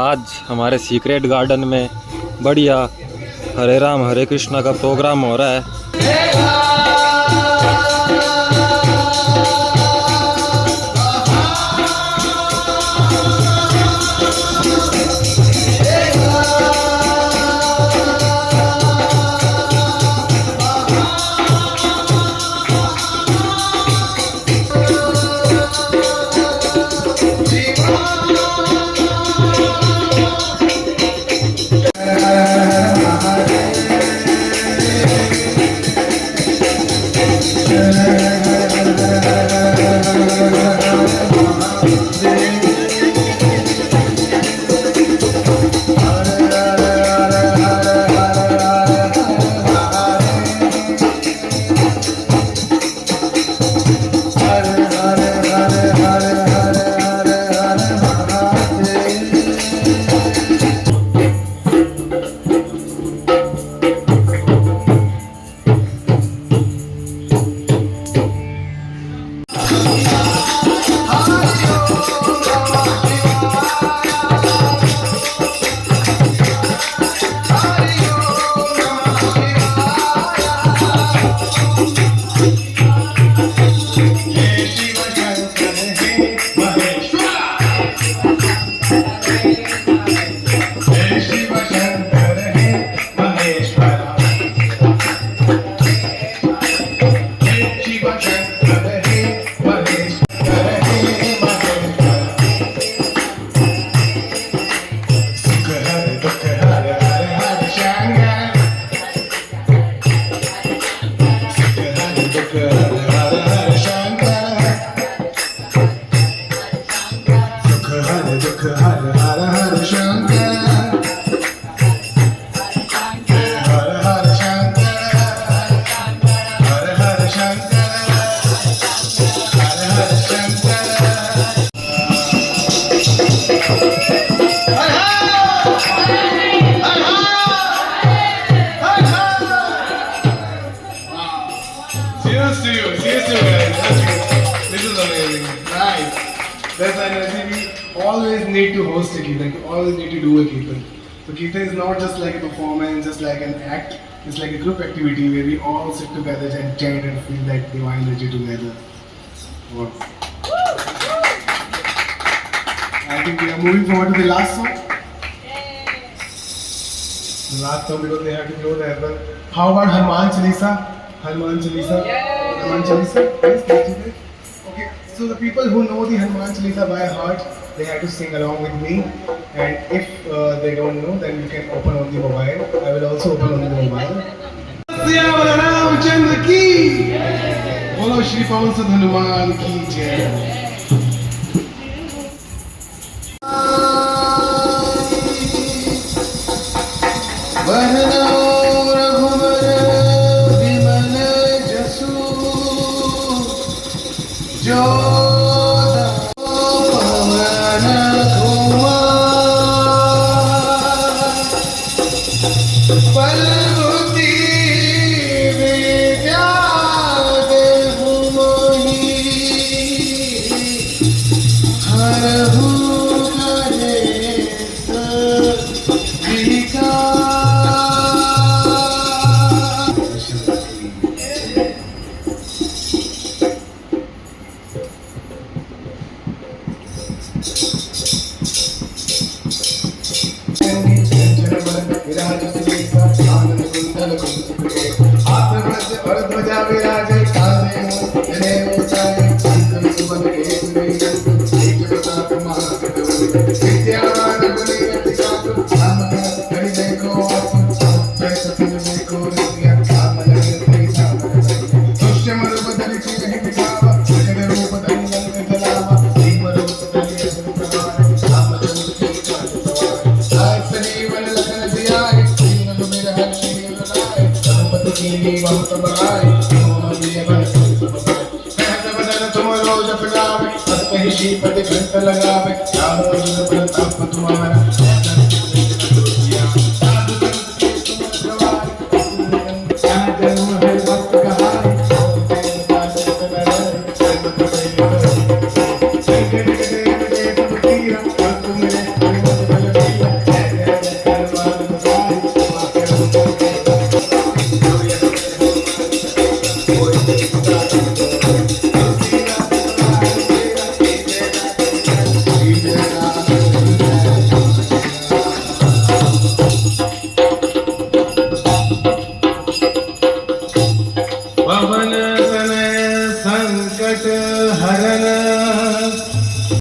आज हमारे secret garden में बढ़िया हरे राम हरे कृष्णा का प्रोग्राम हो रहा है। That's why we always need to host a Kirtan, we always need to do a Kirtan. So Kirtan is not just like a performance, just like an act, it's like a group activity where we all sit together and chant and feel that divine energy together. Wow. I think we are moving forward to the last song. The last song because they have to close as well. How about Hanuman Chalisa? Hanuman Chalisa? Hanuman Chalisa? Please catch it. Okay, so the people who know the Hanuman Chalisa by heart, they have to sing along with me. And if they don't know, then you can open on the mobile. I will also open on the mobile. Siyawala Ramchandra ki, bolo Shri Pawan Sudh Hanuman ki jai. होय